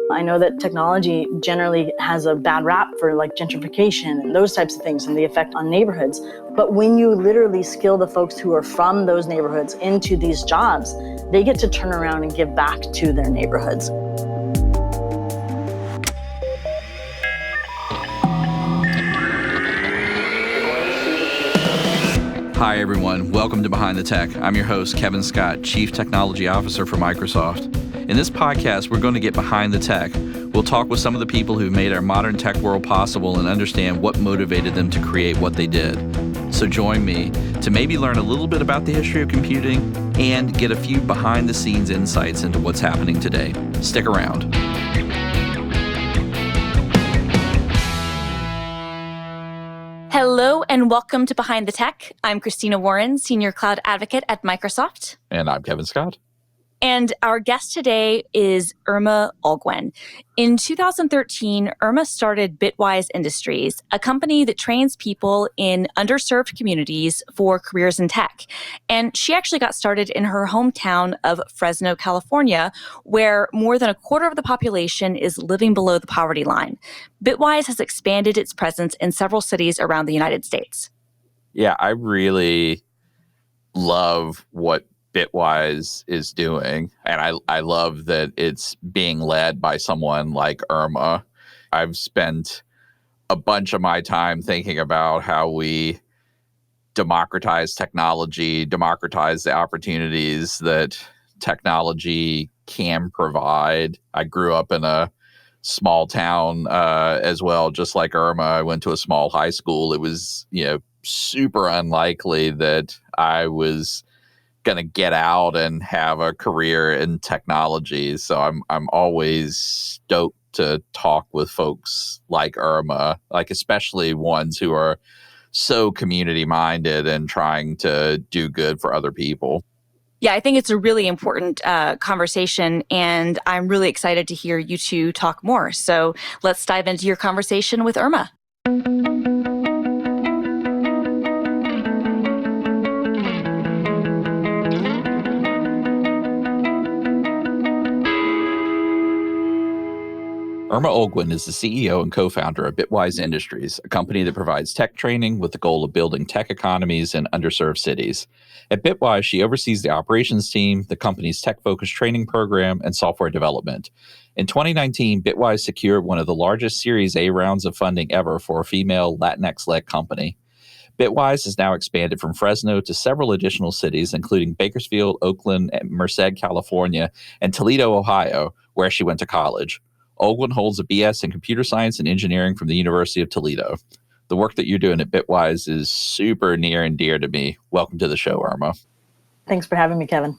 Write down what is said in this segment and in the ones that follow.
I know that technology generally has a bad rap for like gentrification and those types of things and the effect on neighborhoods. But when you literally skill the folks who are from those neighborhoods into these jobs, they get to turn around and give back to their neighborhoods. Hi, everyone. Welcome to Behind the Tech. I'm your host, Kevin Scott, Chief Technology Officer for Microsoft. In this podcast, we're going to get behind the tech. We'll talk with some of the people who've made our modern tech world possible and understand what motivated them to create what they did. So join me to maybe learn a little bit about the history of computing and get a few behind-the-scenes insights into what's happening today. Stick around. Hello and welcome to Behind the Tech. I'm Christina Warren, Senior Cloud Advocate at Microsoft. And I'm Kevin Scott. And our guest today is Irma Olguin. In 2013, Irma started Bitwise Industries, a company that trains people in underserved communities for careers in tech. And she actually got started in her hometown of Fresno, California, where more than a quarter of the population is living below the poverty line. Bitwise has expanded its presence in several cities around the United States. Yeah, I really love what Bitwise is doing. And I love that it's being led by someone like Irma. I've spent a bunch of my time thinking about how we democratize technology, democratize the opportunities that technology can provide. I grew up in a small town as well, just like Irma. I went to a small high school. It was, super unlikely that I was going to get out and have a career in technology. So I'm always stoked to talk with folks like Irma, like especially ones who are so community minded and trying to do good for other people. Yeah, I think it's a really important conversation, and I'm really excited to hear you two talk more. So let's dive into your conversation with Irma. Irma Olguin is the CEO and co-founder of Bitwise Industries, a company that provides tech training with the goal of building tech economies in underserved cities. At Bitwise, she oversees the operations team, the company's tech-focused training program, and software development. In 2019, Bitwise secured one of the largest Series A rounds of funding ever for a female Latinx-led company. Bitwise has now expanded from Fresno to several additional cities, including Bakersfield, Oakland, Merced, California, and Toledo, Ohio, where she went to college. Olguin holds a BS in computer science and engineering from the University of Toledo. The work that you're doing at Bitwise is super near and dear to me. Welcome to the show, Irma. Thanks for having me, Kevin.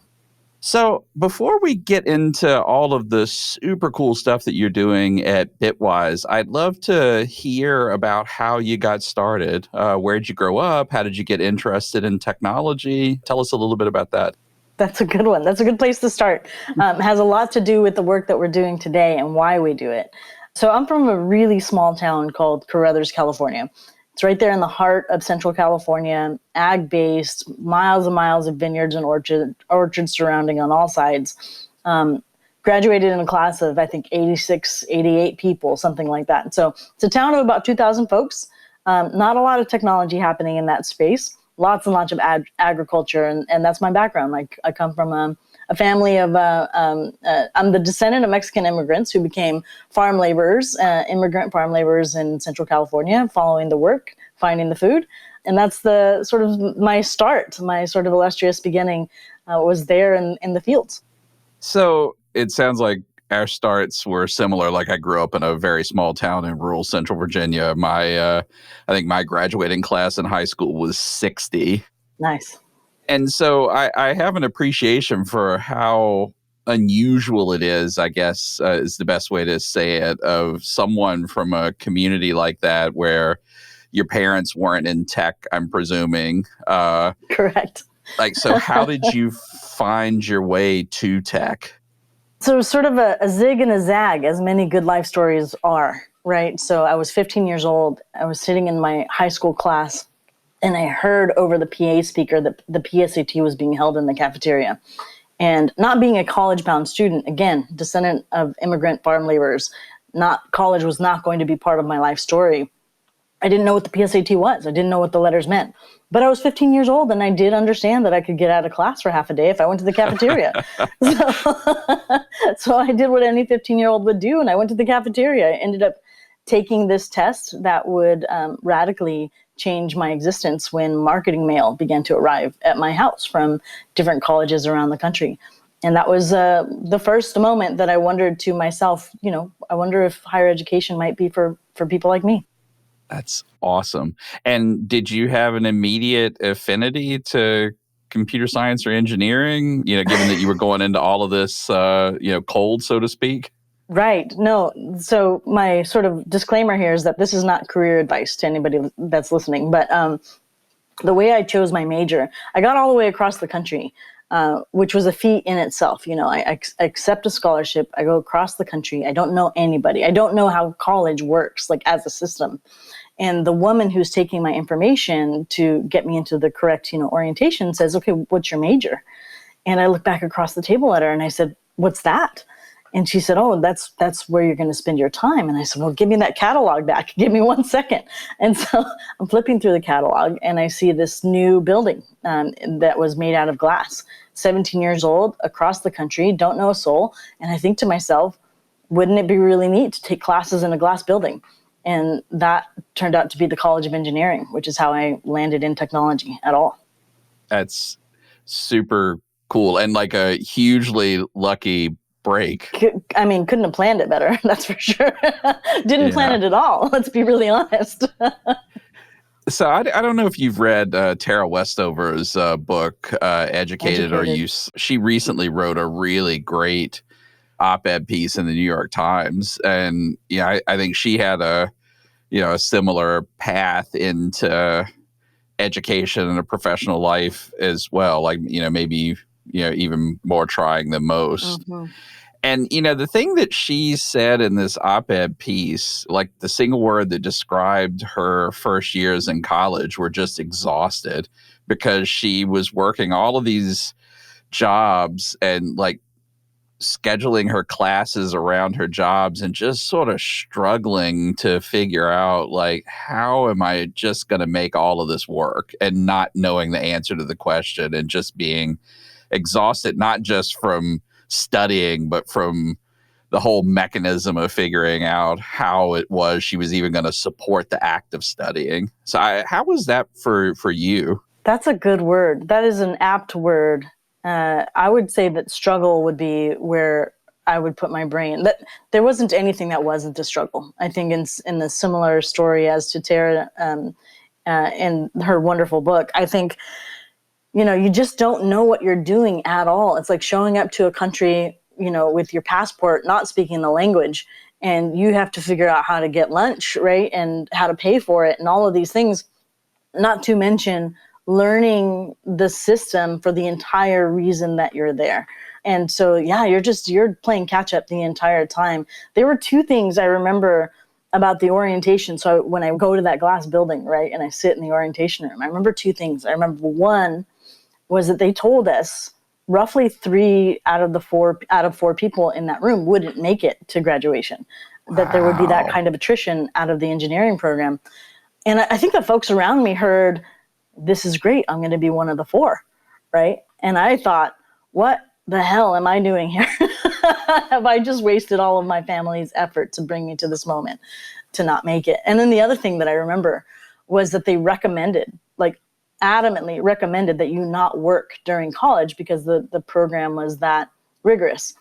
So before we get into all of the super cool stuff that you're doing at Bitwise, I'd love to hear about how you got started. Where'd you grow up? How did you get interested in technology? Tell us a little bit about that. That's a good one. That's a good place to start. It has a lot to do with the work that we're doing today and why we do it. So I'm from a really small town called Carruthers, California. It's right there in the heart of Central California, ag-based, miles and miles of vineyards and orchards surrounding on all sides. Graduated in a class of, I think, 86, 88 people, something like that. So it's a town of about 2,000 folks. Not a lot of technology happening in that space. Lots and lots of agriculture, and that's my background. I come from a family of, I'm the descendant of Mexican immigrants who became farm laborers, immigrant farm laborers in Central California, following the work, finding the food. And that's the sort of my start, my sort of illustrious beginning was there in the fields. So it sounds like our starts were similar. Like I grew up in a very small town in rural Central Virginia. I think my graduating class in high school was 60. Nice. And so I have an appreciation for how unusual it is, I guess, is the best way to say it, of someone from a community like that where your parents weren't in tech, I'm presuming. Correct. So how did you find your way to tech? So sort of a zig and a zag, as many good life stories are, right? So I was 15 years old. I was sitting in my high school class, and I heard over the PA speaker that the PSAT was being held in the cafeteria. And not being a college-bound student, again, descendant of immigrant farm laborers, college was not going to be part of my life story. I didn't know what the PSAT was. I didn't know what the letters meant. But I was 15 years old, and I did understand that I could get out of class for half a day if I went to the cafeteria. So I did what any 15-year-old would do, and I went to the cafeteria. I ended up taking this test that would radically change my existence when marketing mail began to arrive at my house from different colleges around the country. And that was the first moment that I wondered to myself, I wonder if higher education might be for people like me. That's awesome. And did you have an immediate affinity to computer science or engineering, given that you were going into all of this, cold, so to speak? Right. No. So my sort of disclaimer here is that this is not career advice to anybody that's listening. But the way I chose my major, I got all the way across the country, which was a feat in itself. I accept a scholarship. I go across the country. I don't know anybody. I don't know how college works, like as a system. And the woman who's taking my information to get me into the correct, orientation says, "Okay, what's your major?" And I look back across the table at her and I said, "What's that?" And she said, "Oh, that's where you're going to spend your time." And I said, "Well, give me that catalog back. Give me 1 second." And so I'm flipping through the catalog and I see this new building that was made out of glass. 17 years old, across the country, don't know a soul. And I think to myself, wouldn't it be really neat to take classes in a glass building? And that turned out to be the College of Engineering, which is how I landed in technology at all. That's super cool and like a hugely lucky break. I mean, couldn't have planned it better. That's for sure. Didn't plan it at all. Let's be really honest. So I don't know if you've read Tara Westover's book, Educated or Use. She recently wrote a really great op-ed piece in the New York Times. And I think she had a similar path into education and a professional life as well. Like, maybe, even more trying than most. Mm-hmm. And, the thing that she said in this op-ed piece, like the single word that described her first years in college were just exhausted, because she was working all of these jobs and like scheduling her classes around her jobs and just sort of struggling to figure out, like, how am I just going to make all of this work, and not knowing the answer to the question and just being exhausted, not just from studying, but from the whole mechanism of figuring out how it was she was even going to support the act of studying. So how was that for you? That's a good word. That is an apt word. I would say that struggle would be where I would put my brain. That there wasn't anything that wasn't a struggle. I think in the similar story as to Tara in her wonderful book, I think, you just don't know what you're doing at all. It's like showing up to a country, with your passport, not speaking the language, and you have to figure out how to get lunch, right? And how to pay for it and all of these things, not to mention learning the system for the entire reason that you're there. And so, you're playing catch up the entire time. There were two things I remember about the orientation. So when I go to that glass building, right, and I sit in the orientation room, I remember two things. I remember one was that they told us roughly 3 out of 4 people in that room wouldn't make it to graduation, that there would be that kind of attrition out of the engineering program. And I think the folks around me heard, this is great, I'm going to be one of the 4, right? And I thought, what the hell am I doing here? Have I just wasted all of my family's effort to bring me to this moment to not make it? And then the other thing that I remember was that they adamantly recommended that you not work during college because the program was that rigorous.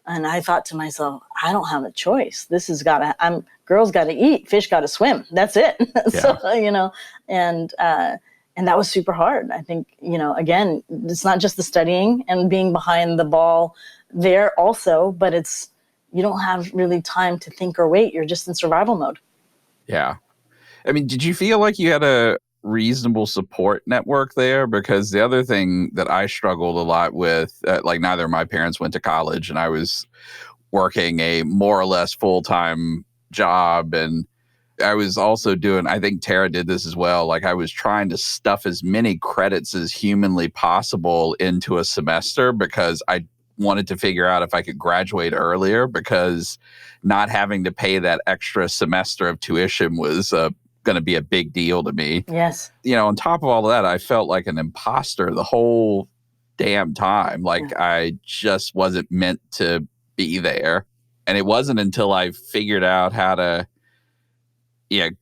And I thought to myself, I don't have a choice. This has got to, girls got to eat, fish got to swim. That's it. Yeah. So, and that was super hard. I think, again, it's not just the studying and being behind the ball there also, but you don't have really time to think or wait. You're just in survival mode. Yeah. I mean, did you feel like you had a reasonable support network there? Because the other thing that I struggled a lot with, neither of my parents went to college, and I was working a more or less full-time job, and I was also doing, I think Tara did this as well. Like I was trying to stuff as many credits as humanly possible into a semester because I wanted to figure out if I could graduate earlier, because not having to pay that extra semester of tuition was going to be a big deal to me. Yes. On top of all of that, I felt like an imposter the whole damn time. Like I just wasn't meant to be there. And it wasn't until I figured out how to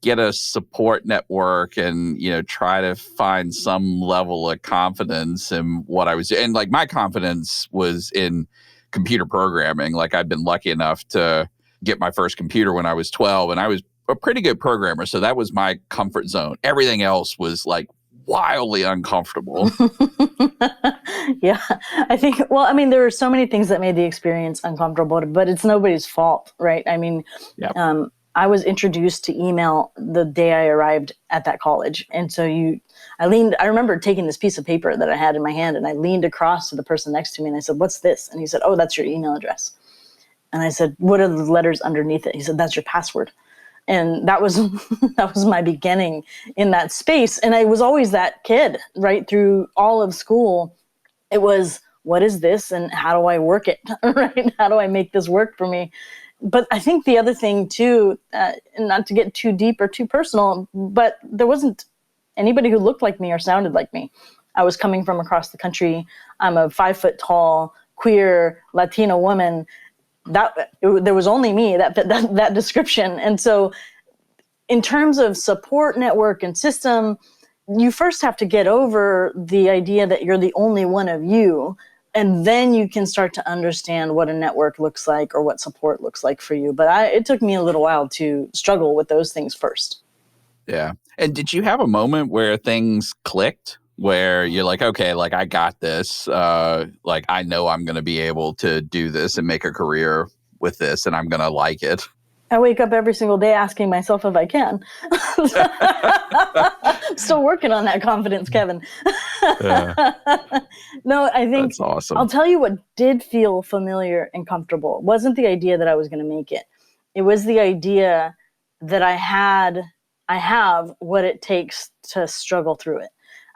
get a support network and, try to find some level of confidence in what I was doing. And like my confidence was in computer programming. Like I'd been lucky enough to get my first computer when I was 12, and I was a pretty good programmer. So that was my comfort zone. Everything else was like wildly uncomfortable. Yeah, I think, there were so many things that made the experience uncomfortable, but it's nobody's fault, right? I mean, I was introduced to email the day I arrived at that college. And so I remember taking this piece of paper that I had in my hand, and I leaned across to the person next to me and I said, "What's this?" And he said, "Oh, that's your email address." And I said, "What are the letters underneath it?" He said, "That's your password." And that was my beginning in that space. And I was always that kid right through all of school. It was, what is this? And how do I work it? Right? How do I make this work for me? But I think the other thing too, and not to get too deep or too personal, but there wasn't anybody who looked like me or sounded like me. I was coming from across the country. I'm a 5 foot tall, queer, Latina woman. There was only me that fit that description. And so in terms of support network and system, you first have to get over the idea that you're the only one of you. And then you can start to understand what a network looks like or what support looks like for you. But it took me a little while to struggle with those things first. Yeah. And did you have a moment where things clicked, where you're like, okay, like I got this, like I know I'm going to be able to do this and make a career with this, and I'm going to like it? I wake up every single day asking myself if I can. Still working on that confidence, Kevin. No, I think that's awesome. I'll tell you what did feel familiar and comfortable. It wasn't the idea that I was going to make it. It was the idea that I have what it takes to struggle through it.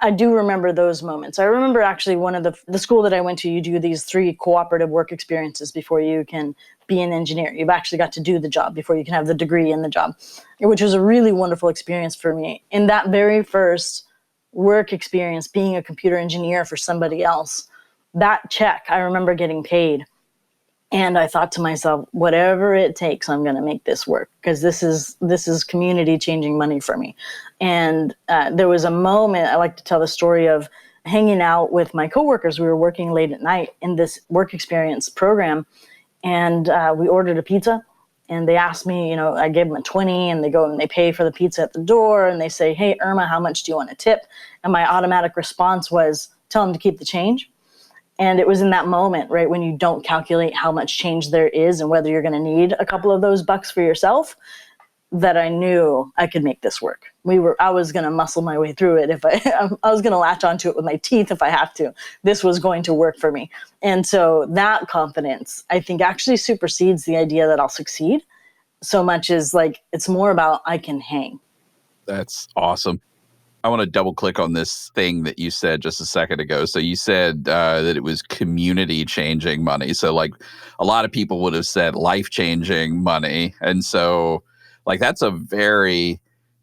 I do remember those moments. I remember actually one of the school that I went to, you do these 3 cooperative work experiences before you can be an engineer. You've actually got to do the job before you can have the degree in the job, which was a really wonderful experience for me. In that very first work experience, being a computer engineer for somebody else, that check, I remember getting paid. And I thought to myself, whatever it takes, I'm going to make this work, because this is community changing money for me. And there was a moment, I like to tell the story of hanging out with my coworkers. We were working late at night in this work experience program, and we ordered a pizza. And they asked me, I gave them a 20, and they go and they pay for the pizza at the door. And they say, "Hey, Irma, how much do you want to tip?" And my automatic response was, "Tell them to keep the change." And it was in that moment, right, when you don't calculate how much change there is and whether you're going to need a couple of those bucks for yourself, that I knew I could make this work. I was going to muscle my way through it. If I was going to latch onto it with my teeth if I have to. This was going to work for me. And so that confidence, I think, actually supersedes the idea that I'll succeed so much as like, it's more about I can hang. That's awesome. I want to double click on this thing that you said just a second ago. So you said that it was community changing money. So like a lot of people would have said life changing money. And so like that's a very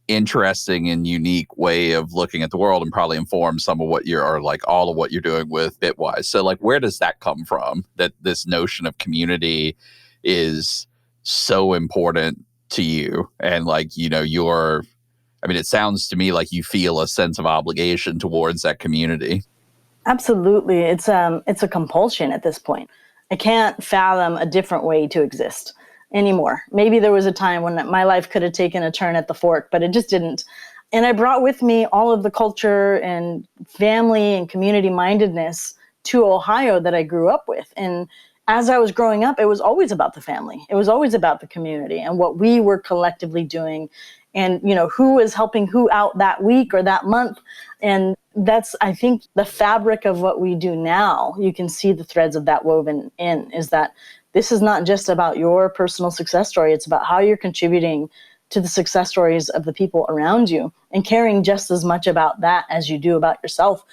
interesting and unique way of looking at the world, and probably informs some of what all of what you're doing with Bitwise. So like, where does that come from, that this notion of community is so important to you? And like, it sounds to me like you feel a sense of obligation towards that community. Absolutely. It's a compulsion at this point. I can't fathom a different way to exist anymore. Maybe there was a time when my life could have taken a turn at the fork, but it just didn't. And I brought with me all of the culture and family and community mindedness to Ohio that I grew up with. And as I was growing up, it was always about the family. It was always about the community and what we were collectively doing, and who was helping who out that week or that month. And that's, I think, the fabric of what we do now. You can see the threads of that woven in, is that this is not just about your personal success story. It's about how you're contributing to the success stories of the people around you and caring just as much about that as you do about yourself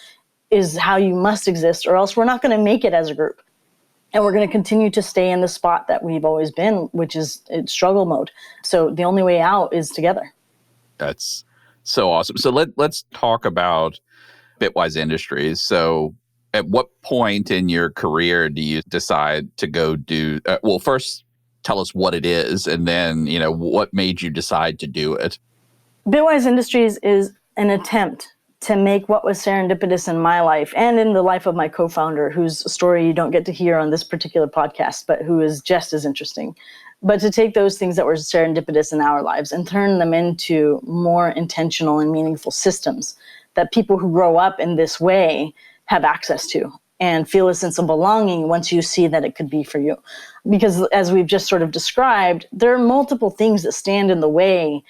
is how you must exist, or else we're not going to make it as a group. And we're going to continue to stay in the spot that we've always been, which is struggle mode. So the only way out is together. That's so awesome. So let's talk about Bitwise Industries. So at what point in your career do you decide to go do, well, first tell us what it is, and then, what made you decide to do it? Bitwise Industries is an attempt to make what was serendipitous in my life and in the life of my co-founder, whose story you don't get to hear on this particular podcast, but who is just as interesting. But to take those things that were serendipitous in our lives and turn them into more intentional and meaningful systems that people who grow up in this way have access to and feel a sense of belonging once you see that it could be for you. Because as we've just sort of described, there are multiple things that stand in the way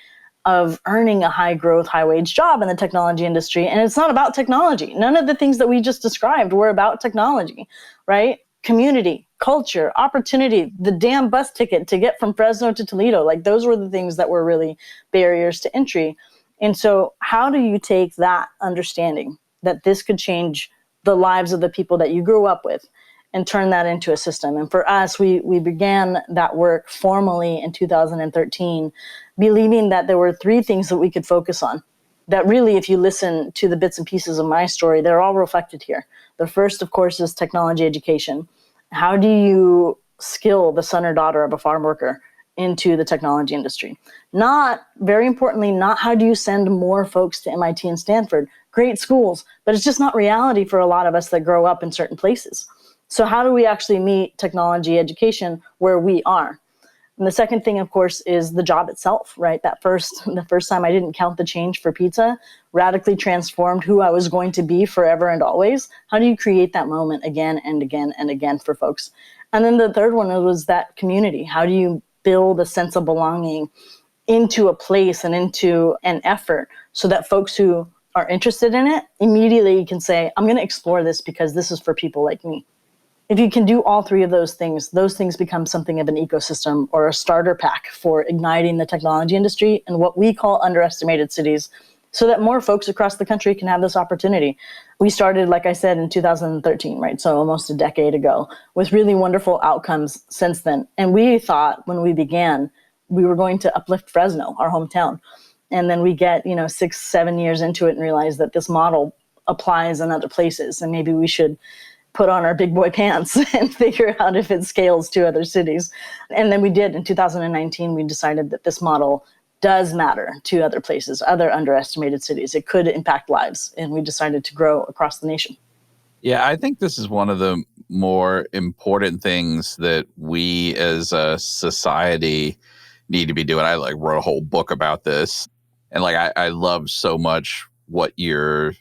of earning a high growth, high wage job in the technology industry. And it's not about technology. None of the things that we just described were about technology, right? Community, culture, opportunity, the damn bus ticket to get from Fresno to Toledo. Like those were the things that were really barriers to entry. And so how do you take that understanding that this could change the lives of the people that you grew up with and turn that into a system? And for us, we began that work formally in 2013, believing that there were three things that we could focus on. That really, if you listen to the bits and pieces of my story, they're all reflected here. The first, of course, is technology education. How do you skill the son or daughter of a farm worker into the technology industry? Not, very importantly, not how do you send more folks to MIT and Stanford, great schools, but it's just not reality for a lot of us that grow up in certain places. So how do we actually meet technology education where we are? And the second thing, of course, is the job itself, right? The first time I didn't count the change for pizza radically transformed who I was going to be forever and always. How do you create that moment again and again and again for folks? And then the third one was that community. How do you build a sense of belonging into a place and into an effort so that folks who are interested in it immediately can say, I'm going to explore this because this is for people like me. If you can do all three of those things become something of an ecosystem or a starter pack for igniting the technology industry and what we call underestimated cities, so that more folks across the country can have this opportunity. We started, like I said, in 2013, right? So almost a decade ago, with really wonderful outcomes since then. And we thought when we began, we were going to uplift Fresno, our hometown. And then we get, 6-7 years into it and realize that this model applies in other places. And maybe we should put on our big boy pants and figure out if it scales to other cities. And then we did. In 2019, we decided that this model does matter to other places, other underestimated cities. It could impact lives. And we decided to grow across the nation. Yeah, I think this is one of the more important things that we as a society need to be doing. I wrote a whole book about this. And I love so much what you're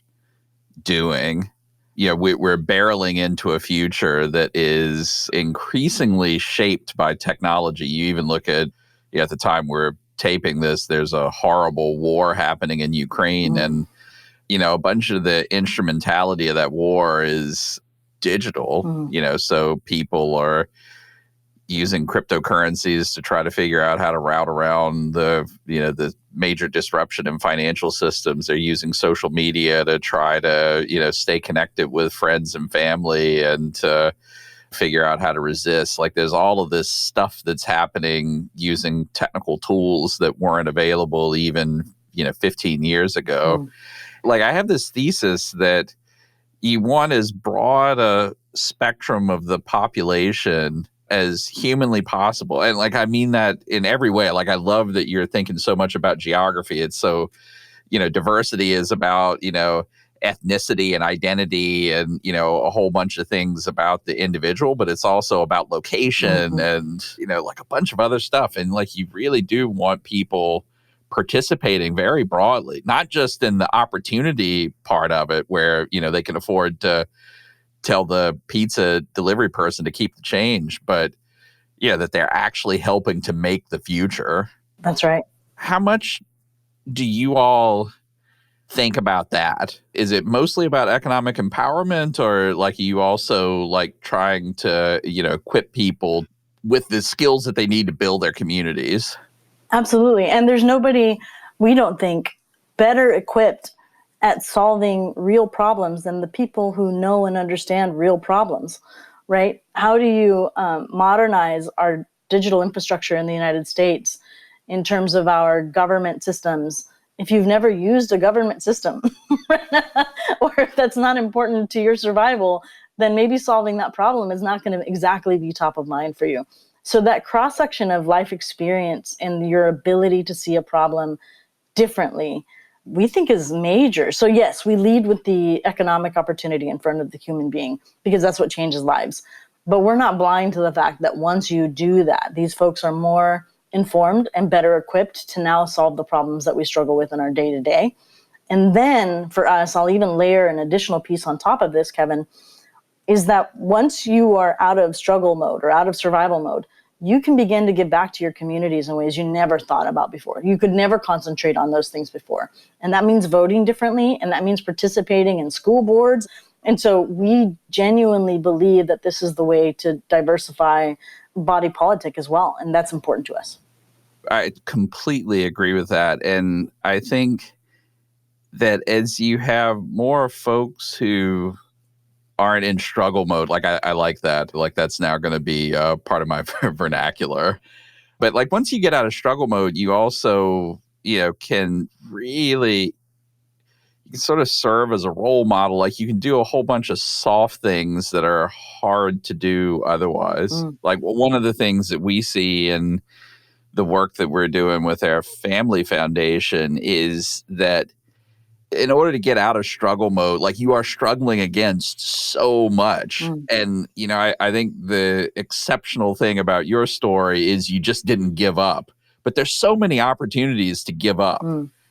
doing. We're barreling into a future that is increasingly shaped by technology. You even look at the time we're taping this, there's a horrible war happening in Ukraine. And, a bunch of the instrumentality of that war is digital, so people are using cryptocurrencies to try to figure out how to route around the major disruption in financial systems. They're using social media to try to, stay connected with friends and family and to figure out how to resist. There's all of this stuff that's happening using technical tools that weren't available even, 15 years ago. I have this thesis that you want as broad a spectrum of the population as humanly possible. And I mean that in every way. I love that you're thinking so much about geography. It's so, diversity is about, ethnicity and identity and, a whole bunch of things about the individual, but it's also about location and, a bunch of other stuff. And you really do want people participating very broadly, not just in the opportunity part of it where, they can afford to tell the pizza delivery person to keep the change, but that they're actually helping to make the future. That's right. How much do you all think about that? Is it mostly about economic empowerment, or are you also trying to, equip people with the skills that they need to build their communities? Absolutely. And there's nobody, we don't think, better equipped at solving real problems than the people who know and understand real problems, right? How do you modernize our digital infrastructure in the United States in terms of our government systems if you've never used a government system? Or if that's not important to your survival, then maybe solving that problem is not going to exactly be top of mind for you. So that cross-section of life experience and your ability to see a problem differently, we think is major. So yes, we lead with the economic opportunity in front of the human being because that's what changes lives. But we're not blind to the fact that once you do that, these folks are more informed and better equipped to now solve the problems that we struggle with in our day-to-day. And then for us, I'll even layer an additional piece on top of this, Kevin, is that once you are out of struggle mode or out of survival mode, you can begin to give back to your communities in ways you never thought about before. You could never concentrate on those things before. And that means voting differently, and that means participating in school boards. And so we genuinely believe that this is the way to diversify body politic as well. And that's important to us. I completely agree with that. And I think that as you have more folks who aren't in struggle mode, like I like that. Like that's now going to be part of my vernacular. But like once you get out of struggle mode, you also, can really, you can sort of serve as a role model. Like you can do a whole bunch of soft things that are hard to do otherwise. Like one of the things that we see in the work that we're doing with our family foundation is that in order to get out of struggle mode, like you are struggling against so much. And, I think the exceptional thing about your story is you just didn't give up. But there's so many opportunities to give up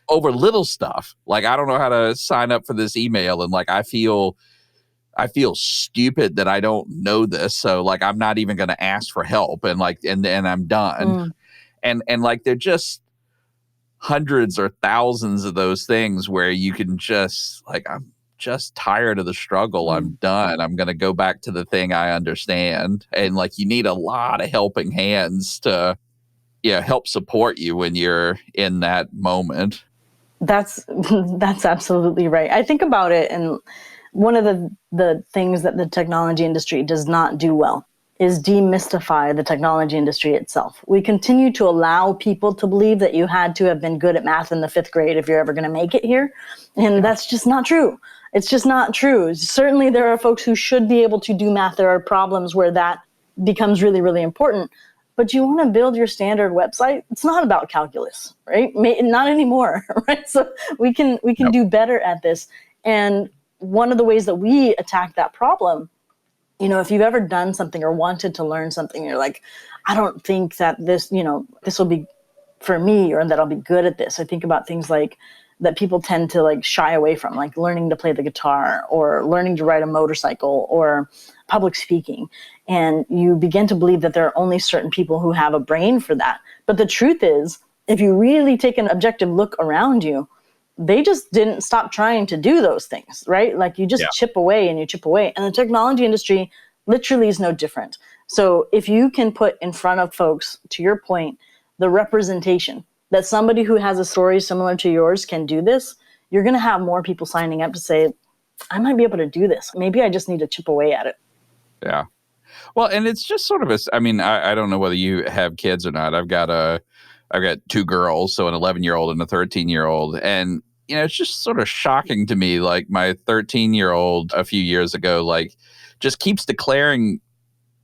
over little stuff. Like, I don't know how to sign up for this email. And like, I feel stupid that I don't know this. So like, I'm not even going to ask for help. And like, and I'm done. And like, they're just hundreds or thousands of those things where you can just like, I'm just tired of the struggle. I'm done. I'm going to go back to the thing I understand. And like, you need a lot of helping hands to help support you when you're in that moment. That's absolutely right. I think about it, and one of the things that the technology industry does not do well is demystify the technology industry itself. We continue to allow people to believe that you had to have been good at math in the 5th grade if you're ever going to make it here. And that's just not true. It's just not true. Certainly there are folks who should be able to do math. There are problems where that becomes really, really important. But you want to build your standard website, it's not about calculus, right? Not anymore, right? So we can do better at this. And one of the ways that we attack that problem, if you've ever done something or wanted to learn something, you're like, I don't think that this will be for me or that I'll be good at this. I think about things like that people tend to like shy away from, like learning to play the guitar or learning to ride a motorcycle or public speaking. And you begin to believe that there are only certain people who have a brain for that. But the truth is, if you really take an objective look around you, they just didn't stop trying to do those things, right? Like you just chip away and you chip away. And the technology industry literally is no different. So if you can put in front of folks, to your point, the representation that somebody who has a story similar to yours can do this, you're going to have more people signing up to say, I might be able to do this. Maybe I just need to chip away at it. Yeah. Well, and it's just sort of I don't know whether you have kids or not. I've got 2 girls, so an 11-year-old and a 13-year-old. And, it's just sort of shocking to me. Like my 13-year-old a few years ago, like just keeps declaring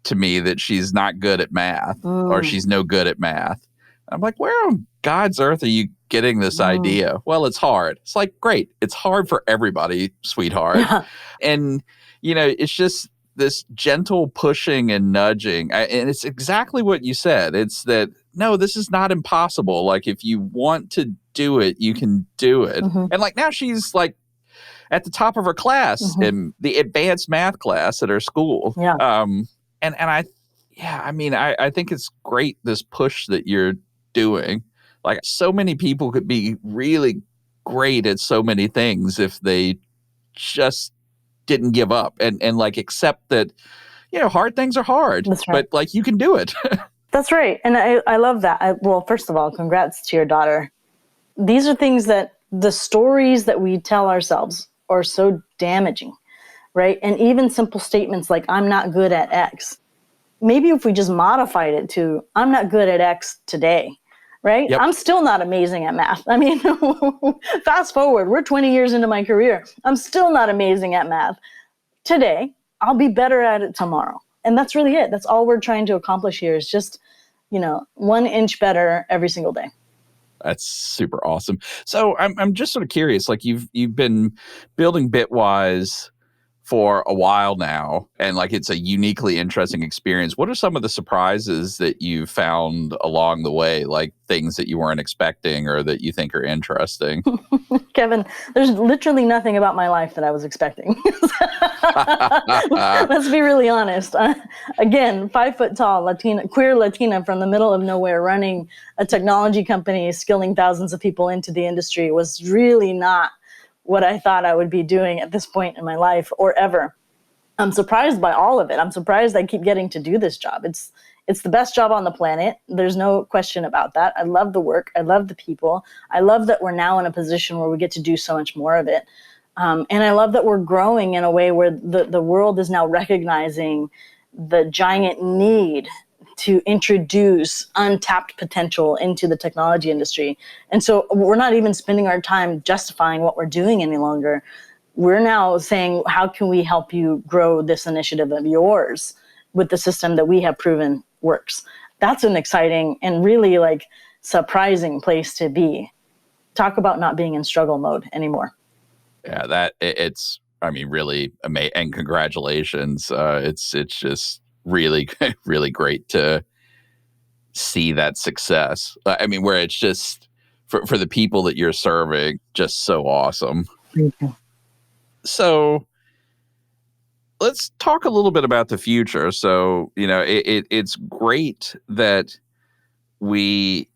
to me that she's not good at math or she's no good at math. I'm like, where on God's earth are you getting this idea? Well, it's hard. It's like, great. It's hard for everybody, sweetheart. Yeah. And, it's just this gentle pushing and nudging. And it's exactly what you said. It's that, no, this is not impossible. Like, if you want to do it, you can do it. And like now she's like at the top of her class in the advanced math class at her school. Yeah. I think it's great, this push that you're doing. Like, so many people could be really great at so many things if they just didn't give up and like accept that, hard things are hard. That's right. But like you can do it. That's right. And I love that. Well, first of all, congrats to your daughter. These are things that the stories that we tell ourselves are so damaging, right? And even simple statements like, I'm not good at X. Maybe if we just modified it to, I'm not good at X today, right? Yep. I'm still not amazing at math. I mean, fast forward, we're 20 years into my career. I'm still not amazing at math. Today, I'll be better at it tomorrow. And that's really it. That's all we're trying to accomplish here is just, 1 inch better every single day. That's super awesome. So I'm just sort of curious, like you've been building Bitwise for a while now, and like it's a uniquely interesting experience. What are some of the surprises that you found along the way, like things that you weren't expecting or that you think are interesting? Kevin, there's literally nothing about my life that I was expecting. Let's be really honest. Again, 5 foot tall, queer Latina from the middle of nowhere, running a technology company, skilling thousands of people into the industry was really not what I thought I would be doing at this point in my life or ever. I'm surprised by all of it. I'm surprised I keep getting to do this job. It's the best job on the planet. There's no question about that. I love the work. I love the people. I love that we're now in a position where we get to do so much more of it. And I love that we're growing in a way where the world is now recognizing the giant need to introduce untapped potential into the technology industry. And so we're not even spending our time justifying what we're doing any longer. We're now saying, how can we help you grow this initiative of yours with the system that we have proven works? That's an exciting and really surprising place to be. Talk about not being in struggle mode anymore. Yeah, it's, I mean, really amazing. And congratulations. It's just really, really great to see that success. I mean, where it's just for the people that you're serving, just so awesome. Thank you. So let's talk a little bit about the future. So, it's great that we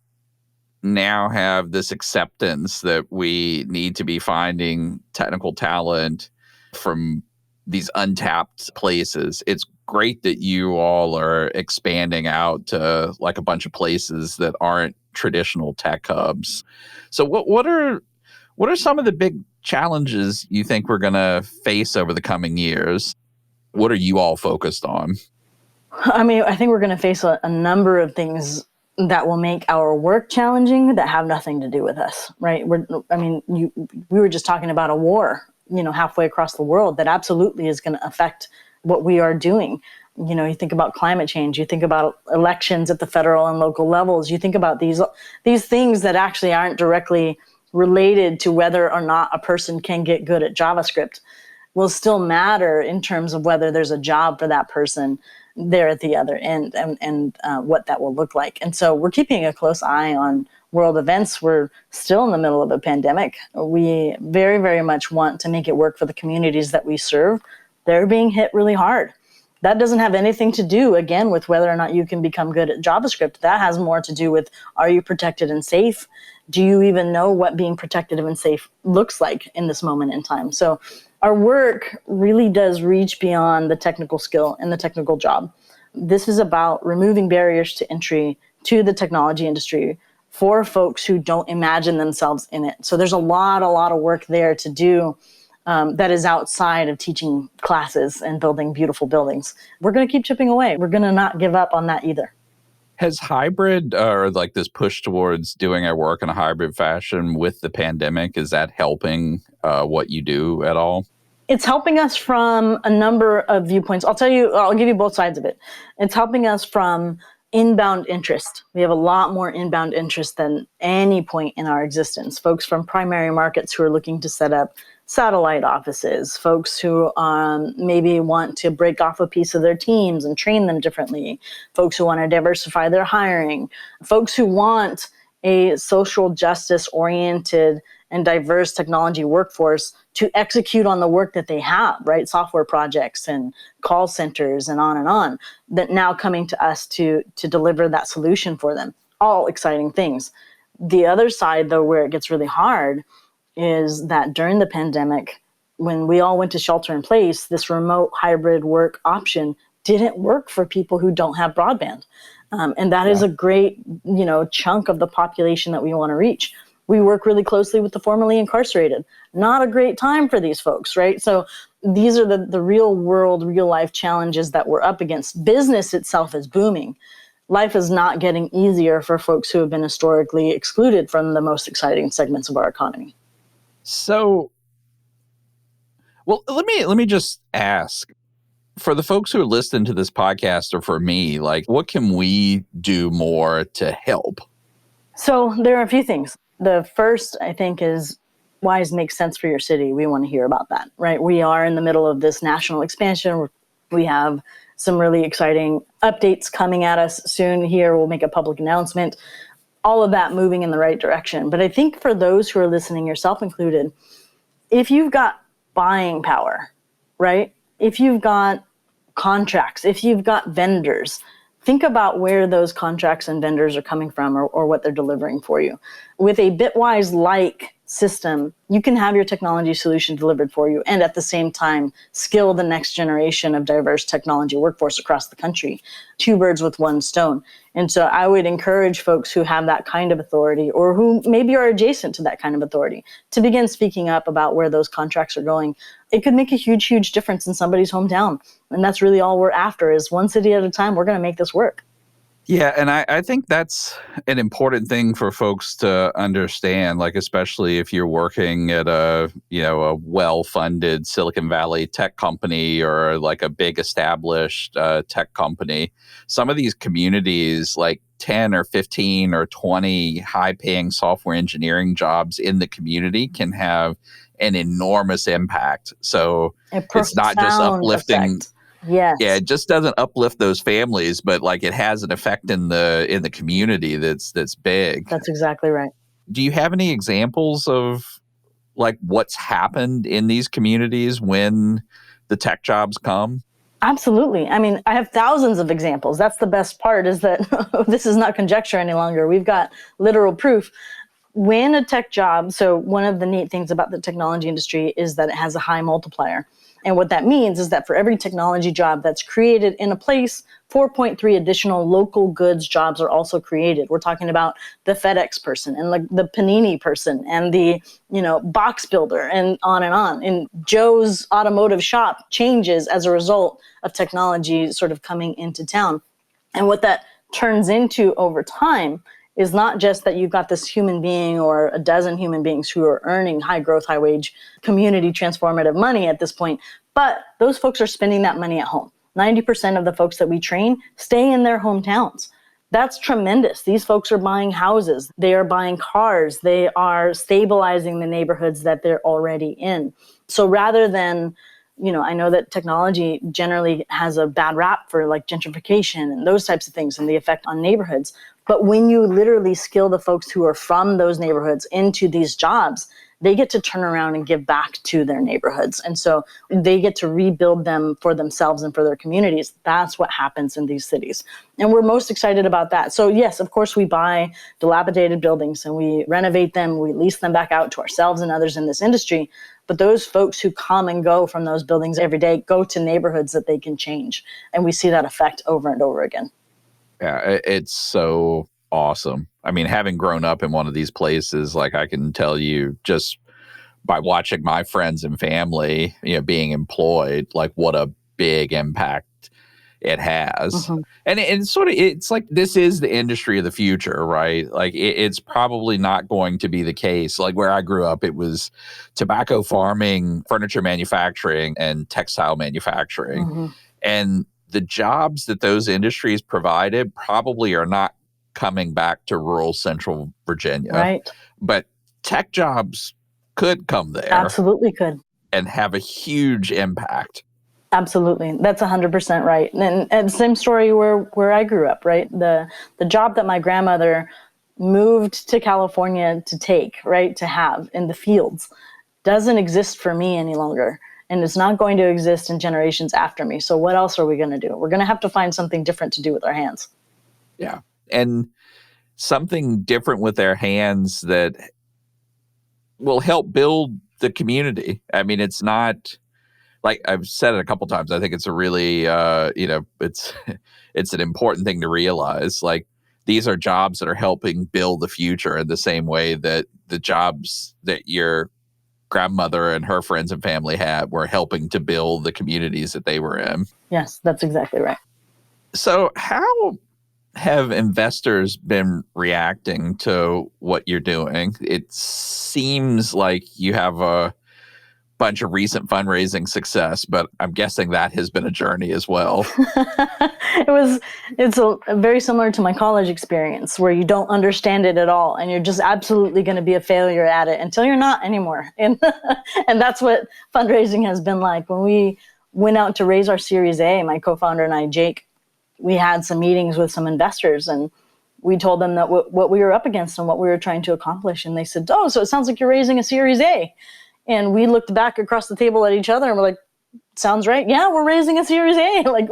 now have this acceptance that we need to be finding technical talent from these untapped places. It's great that you all are expanding out to like a bunch of places that aren't traditional tech hubs. So what are some of the big challenges you think we're going to face over the coming years? What are you all focused on? I mean, I think we're going to face a number of things that will make our work challenging that have nothing to do with us, right? We were just talking about a war, halfway across the world that absolutely is going to affect what we are doing. You think about climate change, you think about elections at the federal and local levels, you think about these things that actually aren't directly related to whether or not a person can get good at JavaScript will still matter in terms of whether there's a job for that person there at the other end and what that will look like. And so we're keeping a close eye on world events. We're still in the middle of a pandemic. We very, very much want to make it work for the communities that we serve. They're being hit really hard. That doesn't have anything to do, again, with whether or not you can become good at JavaScript. That has more to do with, are you protected and safe? Do you even know what being protected and safe looks like in this moment in time? So our work really does reach beyond the technical skill and the technical job. This is about removing barriers to entry to the technology industry for folks who don't imagine themselves in it. So there's a lot of work there to do that is outside of teaching classes and building beautiful buildings. We're going to keep chipping away. We're going to not give up on that either. Has hybrid or like this push towards doing our work in a hybrid fashion with the pandemic, is that helping what you do at all? It's helping us from a number of viewpoints. I'll give you both sides of it. It's helping us from inbound interest. We have a lot more inbound interest than any point in our existence. Folks from primary markets who are looking to set up satellite offices, folks who maybe want to break off a piece of their teams and train them differently, folks who want to diversify their hiring, folks who want a social justice oriented and diverse technology workforce to execute on the work that they have, right? Software projects and call centers and on, that now coming to us to deliver that solution for them. All exciting things. The other side, though, where it gets really hard is that during the pandemic, when we all went to shelter in place, this remote hybrid work option didn't work for people who don't have broadband. And that is a great, chunk of the population that we want to reach. We work really closely with the formerly incarcerated. Not a great time for these folks, right? So these are the real world, real life challenges that we're up against. Business itself is booming. Life is not getting easier for folks who have been historically excluded from the most exciting segments of our economy. So, well, let me just ask, for the folks who are listening to this podcast, or for me, like, what can we do more to help? So there are a few things. The first, I think, is WISE makes sense for your city. We want to hear about that, right? We are in the middle of this national expansion. We have some really exciting updates coming at us soon here. We'll make a public announcement. All of that moving in the right direction. But I think for those who are listening, yourself included, if you've got buying power, right? If you've got contracts, if you've got vendors, think about where those contracts and vendors are coming from, or what they're delivering for you. With a Bitwise-like system, you can have your technology solution delivered for you and at the same time skill the next generation of diverse technology workforce across the country. Two birds with one stone. And so I would encourage folks who have that kind of authority, or who maybe are adjacent to that kind of authority, to begin speaking up about where those contracts are going. It could make a huge, huge difference in somebody's hometown. And that's really all we're after, is one city at a time. We're going to make this work. Yeah, and I think that's an important thing for folks to understand, like, especially if you're working at a well-funded Silicon Valley tech company, or like a big established tech company. Some of these communities, like 10 or 15 or 20 high-paying software engineering jobs in the community, can have an enormous impact. So it's not just uplifting. Effect. Yes. Yeah, it just doesn't uplift those families, but like it has an effect in the community that's big. That's exactly right. Do you have any examples of like what's happened in these communities when the tech jobs come? Absolutely. I mean, I have thousands of examples. That's the best part, is that this is not conjecture any longer. We've got literal proof. When a tech job, so one of the neat things about the technology industry is that it has a high multiplier. And what that means is that for every technology job that's created in a place, 4.3 additional local goods jobs are also created. We're talking about the FedEx person, and the Panini person, and the box builder, and on and on. And Joe's automotive shop changes as a result of technology sort of coming into town. And what that turns into over time is not just that you've got this human being or a dozen human beings who are earning high growth, high wage, community transformative money at this point, but those folks are spending that money at home. 90% of the folks that we train stay in their hometowns. That's tremendous. These folks are buying houses. They are buying cars. They are stabilizing the neighborhoods that they're already in. So rather than, I know that technology generally has a bad rap for like gentrification and those types of things and the effect on neighborhoods. But when you literally skill the folks who are from those neighborhoods into these jobs, they get to turn around and give back to their neighborhoods. And so they get to rebuild them for themselves and for their communities. That's what happens in these cities. And we're most excited about that. So yes, of course, we buy dilapidated buildings and we renovate them. We lease them back out to ourselves and others in this industry. But those folks who come and go from those buildings every day go to neighborhoods that they can change. And we see that effect over and over again. Yeah, it's so awesome. I mean, having grown up in one of these places, like I can tell you just by watching my friends and family, being employed, like what a big impact it has. Mm-hmm. And it's like, this is the industry of the future, right? Like it's probably not going to be the case. Like where I grew up, it was tobacco farming, furniture manufacturing, and textile manufacturing. Mm-hmm. And the jobs that those industries provided probably are not coming back to rural central Virginia. Right. But tech jobs could come there. Absolutely could. And have a huge impact. Absolutely. That's 100% right. And same story where I grew up, right? The job that my grandmother moved to California to take, right, to have in the fields, doesn't exist for me any longer. And it's not going to exist in generations after me. So what else are we going to do? We're going to have to find something different to do with our hands. Yeah. And something different with their hands that will help build the community. I mean, it's not, like I've said it a couple times, I think it's a really, it's an important thing to realize. Like, these are jobs that are helping build the future in the same way that the jobs that your grandmother and her friends and family had were helping to build the communities that they were in. Yes, that's exactly right. So how have investors been reacting to what you're doing? It seems like you have a bunch of recent fundraising success, but I'm guessing that has been a journey as well. It's very similar to my college experience, where you don't understand it at all and you're just absolutely going to be a failure at it until you're not anymore. And that's what fundraising has been like. When we went out to raise our Series A, my co-founder and I, Jake, we had some meetings with some investors, and we told them that what we were up against and what we were trying to accomplish. And they said, "Oh, so it sounds like you're raising a Series A." And we looked back across the table at each other and we're like, "Sounds right. Yeah, we're raising a Series A." Like,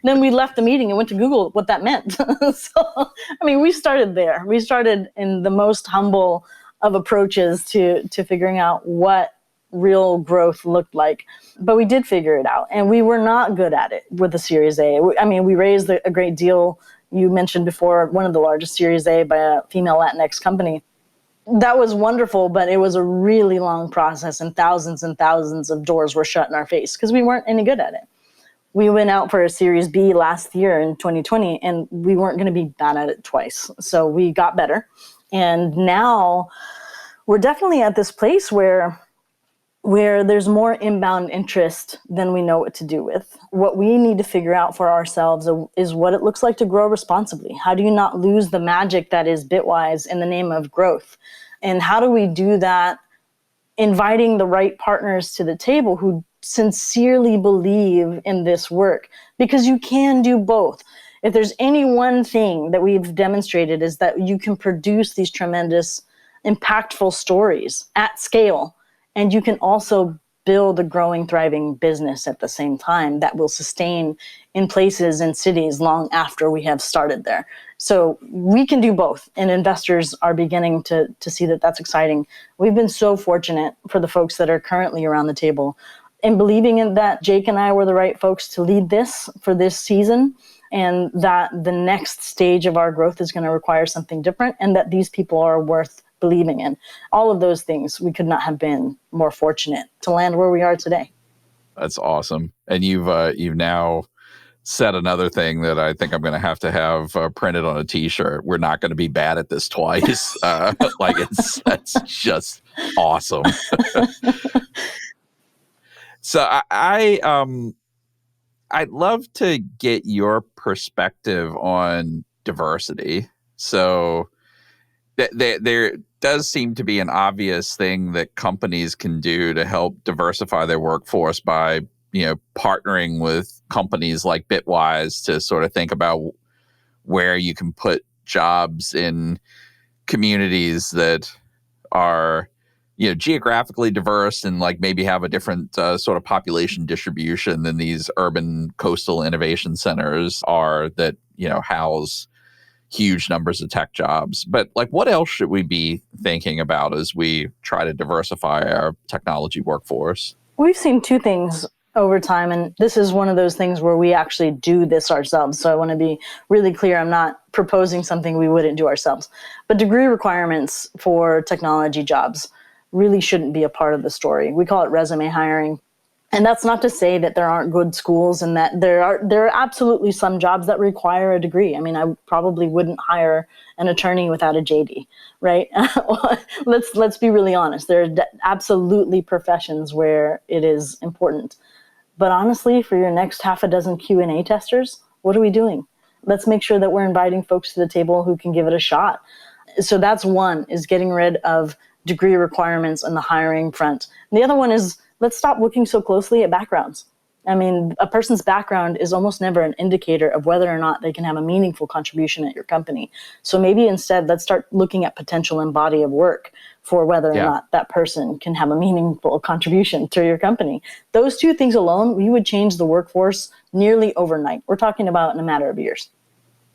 then we left the meeting and went to Google what that meant. So, I mean, we started there. We started in the most humble of approaches to figuring out what real growth looked like. But we did figure it out, and we were not good at it with the Series A. I mean, we raised a great deal. You mentioned before, one of the largest Series A by a female Latinx company. That was wonderful, but it was a really long process, and thousands of doors were shut in our face because we weren't any good at it. We went out for a Series B last year in 2020, and we weren't going to be bad at it twice. So we got better. And now we're definitely at this place where there's more inbound interest than we know what to do with. What we need to figure out for ourselves is what it looks like to grow responsibly. How do you not lose the magic that is Bitwise in the name of growth? And how do we do that inviting the right partners to the table who sincerely believe in this work? Because you can do both. If there's any one thing that we've demonstrated, is that you can produce these tremendous, impactful stories at scale, and you can also build a growing, thriving business at the same time that will sustain in places and cities long after we have started there. So we can do both, and investors are beginning to see that that's exciting. We've been so fortunate for the folks that are currently around the table and believing in that Jake and I were the right folks to lead this for this season, and that the next stage of our growth is going to require something different, and that these people are worth believing in. All of those things, we could not have been more fortunate to land where we are today. That's awesome. And you've now said another thing that I think I'm going to have printed on a T-shirt. We're not going to be bad at this twice. That's just awesome. So I'd love to get your perspective on diversity. So there does seem to be an obvious thing that companies can do to help diversify their workforce by, partnering with companies like Bitwise to sort of think about where you can put jobs in communities that are, geographically diverse and like maybe have a different sort of population distribution than these urban coastal innovation centers are that, house huge numbers of tech jobs. But like, what else should we be thinking about as we try to diversify our technology workforce? We've seen two things over time, and this is one of those things where we actually do this ourselves. So I want to be really clear. I'm not proposing something we wouldn't do ourselves. But degree requirements for technology jobs really shouldn't be a part of the story. We call it resume hiring. And that's not to say that there aren't good schools and that there are absolutely some jobs that require a degree. I mean, I probably wouldn't hire an attorney without a JD, right? Let's be really honest. There are absolutely professions where it is important. But honestly, for your next half a dozen Q&A testers, what are we doing? Let's make sure that we're inviting folks to the table who can give it a shot. So that's one, is getting rid of degree requirements on the hiring front. And the other one is, let's stop looking so closely at backgrounds. I mean, a person's background is almost never an indicator of whether or not they can have a meaningful contribution at your company. So maybe instead, let's start looking at potential and body of work for whether or not that person can have a meaningful contribution to your company. Those two things alone, we would change the workforce nearly overnight. We're talking about in a matter of years.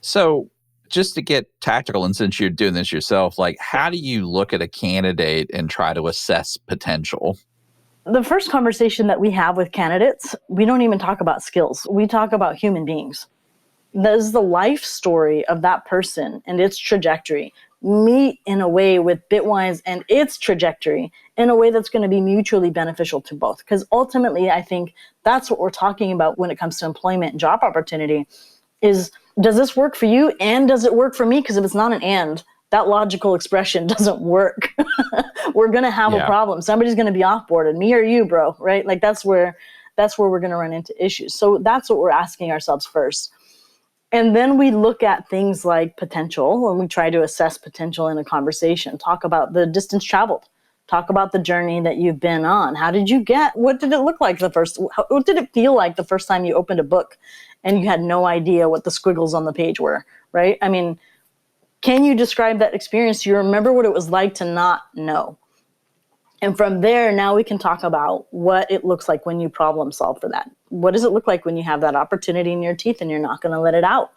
So just to get tactical, and since you're doing this yourself, like, how do you look at a candidate and try to assess potential? The first conversation that we have with candidates, we don't even talk about skills. We talk about human beings. Does the life story of that person and its trajectory meet in a way with Bitwise and its trajectory in a way that's going to be mutually beneficial to both? Because ultimately, I think that's what we're talking about when it comes to employment and job opportunity is, does this work for you and does it work for me? Because if it's not an and, that logical expression doesn't work. We're going to have a problem. Somebody's going to be offboarded, me or you, bro, right? Like that's where we're going to run into issues. So that's what we're asking ourselves first. And then we look at things like potential, and we try to assess potential in a conversation, talk about the distance traveled, talk about the journey that you've been on. What did it look like what did it feel like the first time you opened a book and you had no idea what the squiggles on the page were, right? I mean, can you describe that experience? Do you remember what it was like to not know? And from there, now we can talk about what it looks like when you problem solve for that. What does it look like when you have that opportunity in your teeth and you're not going to let it out?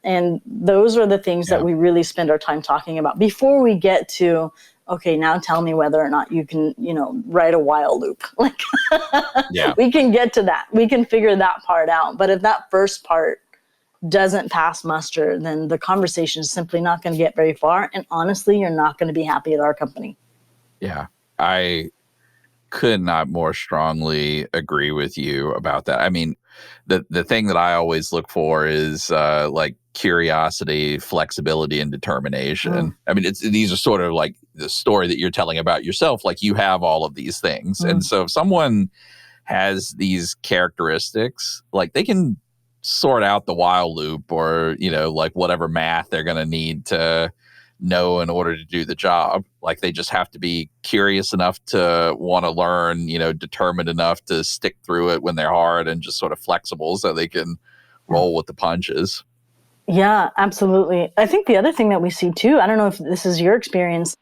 And those are the things that we really spend our time talking about before we get to, okay, now tell me whether or not you can, write a while loop. Like, we can get to that. We can figure that part out. But if that first part doesn't pass muster, then the conversation is simply not going to get very far. And honestly, you're not going to be happy at our company. Yeah. I could not more strongly agree with you about that. I mean, the thing that I always look for is like curiosity, flexibility, and determination. I mean, these are sort of like the story that you're telling about yourself. Like you have all of these things. And so if someone has these characteristics, like they can sort out the while loop or, like whatever math they're going to need to know in order to do the job. Like they just have to be curious enough to want to learn, determined enough to stick through it when they're hard, and just sort of flexible so they can roll with the punches. Yeah, absolutely. I think the other thing that we see too, I don't know if this is your experience,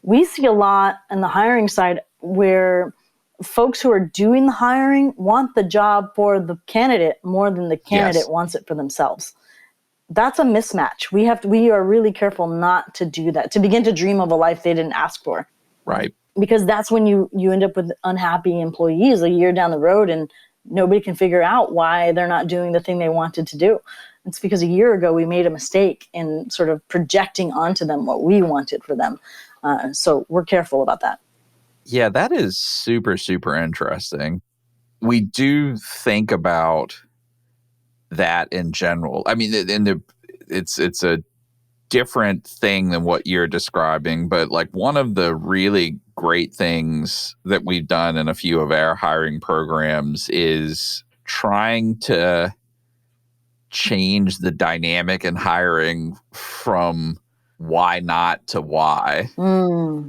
we see a lot on the hiring side where folks who are doing the hiring want the job for the candidate more than the candidate wants it for themselves. That's a mismatch. We are really careful not to do that, to begin to dream of a life they didn't ask for. Right. Because that's when you end up with unhappy employees a year down the road and nobody can figure out why they're not doing the thing they wanted to do. It's because a year ago we made a mistake in sort of projecting onto them what we wanted for them. So we're careful about that. Yeah, that is super, super interesting. We do think about that in general. I mean, it's a different thing than what you're describing, but like one of the really great things that we've done in a few of our hiring programs is trying to change the dynamic in hiring from why not to why.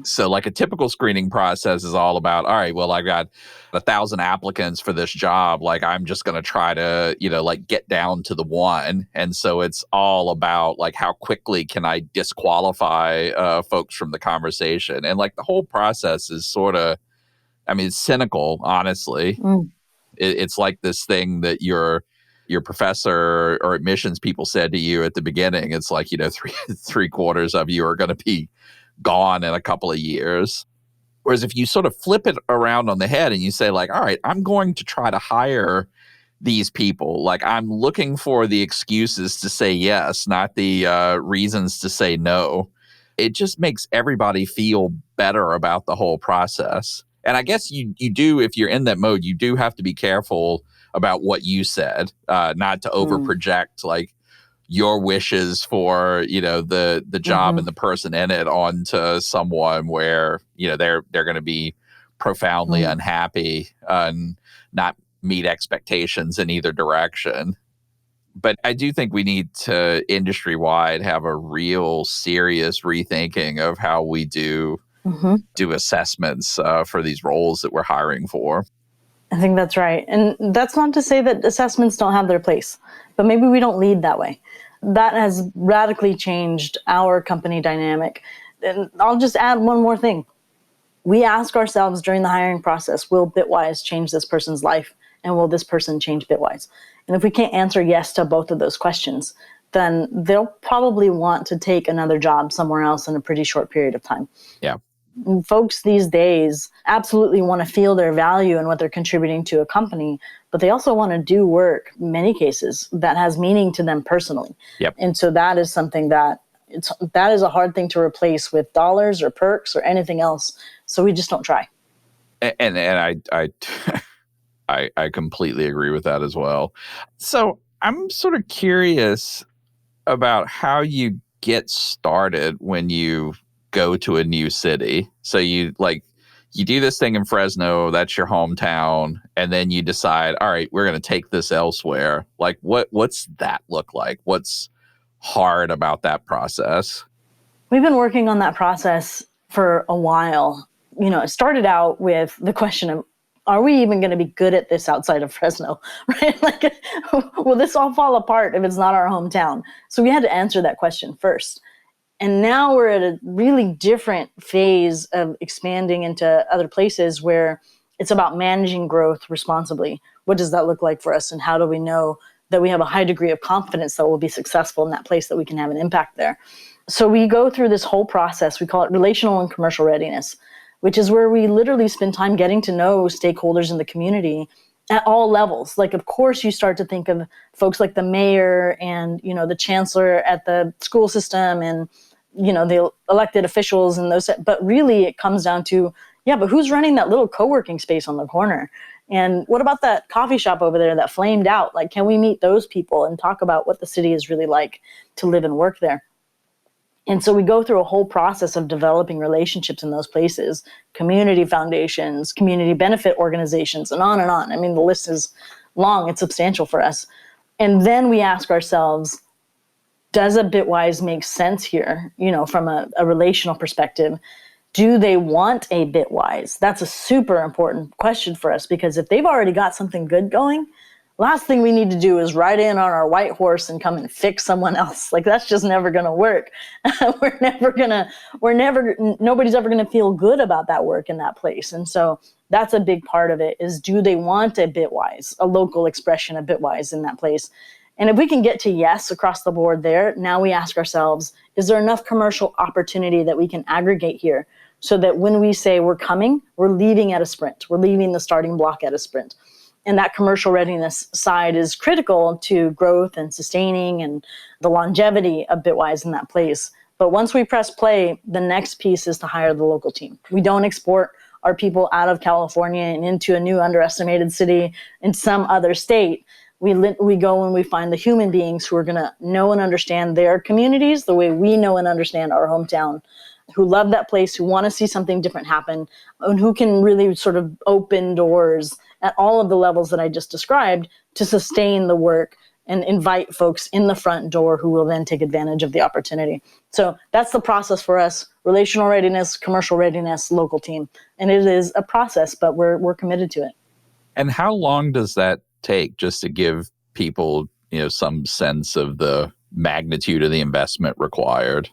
So like a typical screening process is all about, all right, well, I got 1,000 applicants for this job. Like, I'm just going to try to, like get down to the one. And so it's all about like, how quickly can I disqualify folks from the conversation? And like the whole process is sort of, I mean, it's cynical, honestly. It's like this thing that your professor or admissions people said to you at the beginning. It's like, three quarters of you are going to be gone in a couple of years. Whereas if you sort of flip it around on the head and you say like, all right, I'm going to try to hire these people. Like I'm looking for the excuses to say yes, not the reasons to say no. It just makes everybody feel better about the whole process. And I guess you do, if you're in that mode, you do have to be careful about what you said, not to over project like your wishes for, the job and the person in it onto someone where, they're going to be profoundly unhappy and not meet expectations in either direction. But I do think we need to industry-wide have a real serious rethinking of how we do assessments for these roles that we're hiring for. I think that's right. And that's not to say that assessments don't have their place, but maybe we don't lead that way. That has radically changed our company dynamic. And I'll just add one more thing. We ask ourselves during the hiring process, will Bitwise change this person's life? And will this person change Bitwise? And if we can't answer yes to both of those questions, then they'll probably want to take another job somewhere else in a pretty short period of time. Yeah. And folks these days absolutely want to feel their value and what they're contributing to a company, but they also want to do work, in many cases, that has meaning to them personally. Yep. And so that is something that is a hard thing to replace with dollars or perks or anything else. So we just don't try. And I completely agree with that as well. So I'm sort of curious about how you get started when you go to a new city. So you do this thing in Fresno, that's your hometown, and then you decide, all right, we're going to take this elsewhere. Like what's that look like? What's hard about that process? We've been working on that process for a while. It started out with the question of, are we even going to be good at this outside of Fresno, right? Like, will this all fall apart if it's not our hometown? So we had to answer that question first. And now we're at a really different phase of expanding into other places where it's about managing growth responsibly. What does that look like for us? And how do we know that we have a high degree of confidence that we'll be successful in that place, that we can have an impact there? So we go through this whole process. We call it relational and commercial readiness, which is where we literally spend time getting to know stakeholders in the community at all levels. Like, of course, you start to think of folks like the mayor and, the chancellor at the school system and, the elected officials and those, but really it comes down to, but who's running that little co-working space on the corner? And what about that coffee shop over there that flamed out? Like, can we meet those people and talk about what the city is really like to live and work there? And so we go through a whole process of developing relationships in those places, community foundations, community benefit organizations, and on and on. I mean, the list is long, it's substantial for us. And then we ask ourselves, does a Bitwise make sense here, from a relational perspective? Do they want a Bitwise? That's a super important question for us, because if they've already got something good going, last thing we need to do is ride in on our white horse and come and fix someone else. Like, that's just never going to work. Nobody's ever going to feel good about that work in that place. And so that's a big part of it, is, do they want a Bitwise, a local expression of Bitwise in that place? And if we can get to yes across the board there, now we ask ourselves, is there enough commercial opportunity that we can aggregate here so that when we say we're coming, we're leaving at a sprint. We're leaving the starting block at a sprint. And that commercial readiness side is critical to growth and sustaining and the longevity of Bitwise in that place. But once we press play, the next piece is to hire the local team. We don't export our people out of California and into a new underestimated city in some other state. We go and we find the human beings who are going to know and understand their communities the way we know and understand our hometown, who love that place, who want to see something different happen, and who can really sort of open doors at all of the levels that I just described to sustain the work and invite folks in the front door who will then take advantage of the opportunity. So that's the process for us: relational readiness, commercial readiness, local team. And it is a process, but we're committed to it. And how long does that take, just to give people, some sense of the magnitude of the investment required?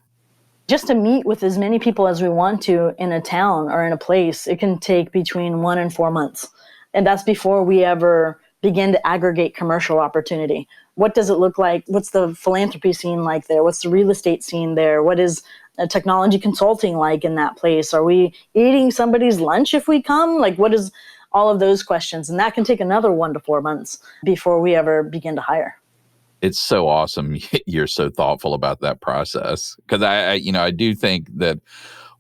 Just to meet with as many people as we want to in a town or in a place, it can take between 1 and 4 months. And that's before we ever begin to aggregate commercial opportunity. What does it look like? What's the philanthropy scene like there? What's the real estate scene there? What is technology consulting like in that place? Are we eating somebody's lunch if we come? Like, what is all of those questions? And that can take another 1 to 4 months before we ever begin to hire. It's so awesome you're so thoughtful about that process, because I do think that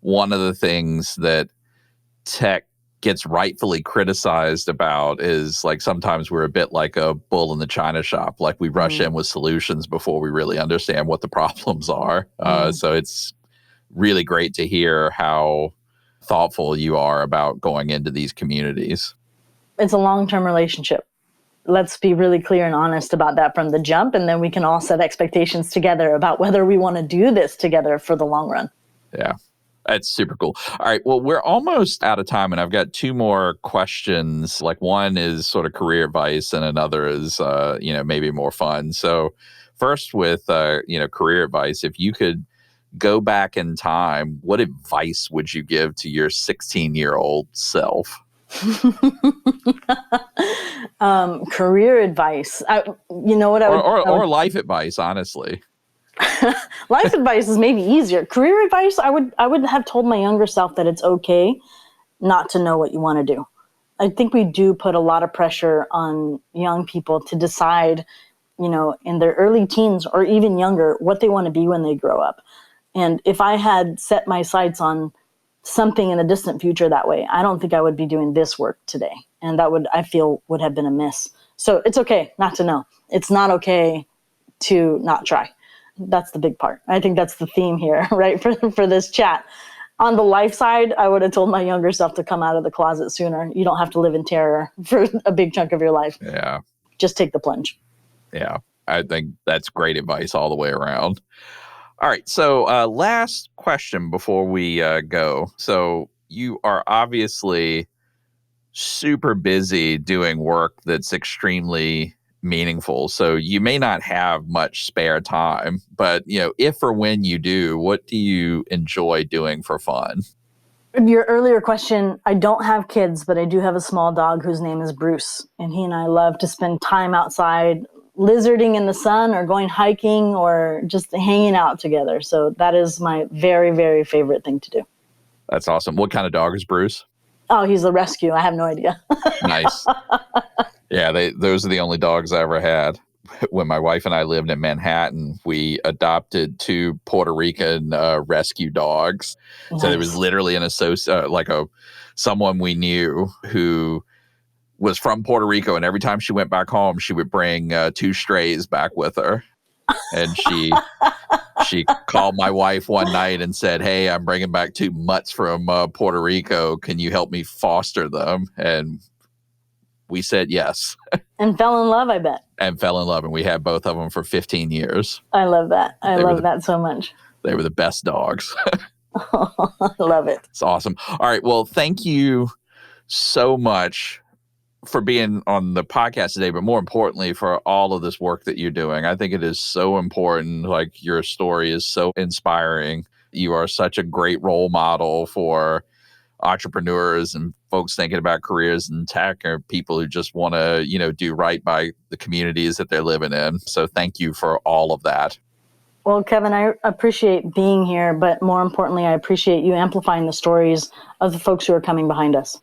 one of the things that tech gets rightfully criticized about is, like, sometimes we're a bit like a bull in the china shop. Like, we rush in with solutions before we really understand what the problems are. So it's really great to hear how thoughtful you are about going into these communities. It's a long-term relationship. Let's be really clear and honest about that from the jump, and then we can all set expectations together about whether we want to do this together for the long run. Yeah, that's super cool. All right, well, we're almost out of time, and I've got 2 more questions. Like, one is sort of career advice, and another is, maybe more fun. So first with, career advice, if you could go back in time, what advice would you give to your 16-year-old self? Career advice. Or life advice, honestly. Life advice is maybe easier. Career advice, I would have told my younger self that it's okay not to know what you want to do. I think we do put a lot of pressure on young people to decide, in their early teens or even younger, what they want to be when they grow up. And if I had set my sights on something in the distant future that way, I don't think I would be doing this work today. And that I feel would have been a miss. So it's okay not to know. It's not okay to not try. That's the big part. I think that's the theme here, right? For this chat. On the life side, I would have told my younger self to come out of the closet sooner. You don't have to live in terror for a big chunk of your life. Yeah. Just take the plunge. Yeah. I think that's great advice all the way around. All right. So last question before we go. So you are obviously super busy doing work that's extremely meaningful. So you may not have much spare time, but if or when you do, what do you enjoy doing for fun? Your earlier question, I don't have kids, but I do have a small dog whose name is Bruce. And he and I love to spend time outside, lizarding in the sun or going hiking or just hanging out together. So that is my very, very favorite thing to do. That's awesome. What kind of dog is Bruce? Oh, he's a rescue. I have no idea. Nice. Yeah, those are the only dogs I ever had. When my wife and I lived in Manhattan, we adopted 2 Puerto Rican rescue dogs. Nice. So there was literally an someone we knew who was from Puerto Rico, and every time she went back home, she would bring 2 strays back with her. And she called my wife one night and said, "Hey, I'm bringing back 2 mutts from Puerto Rico. Can you help me foster them?" And we said yes. And fell in love, I bet. And fell in love. And we had both of them for 15 years. I love that. I love that so much. They were the best dogs. I love it. It's awesome. All right. Well, thank you so much for being on the podcast today, but more importantly, for all of this work that you're doing. I think it is so important. Like, your story is so inspiring. You are such a great role model for entrepreneurs and folks thinking about careers in tech, or people who just want to, do right by the communities that they're living in. So thank you for all of that. Well, Kevin, I appreciate being here, but more importantly, I appreciate you amplifying the stories of the folks who are coming behind us.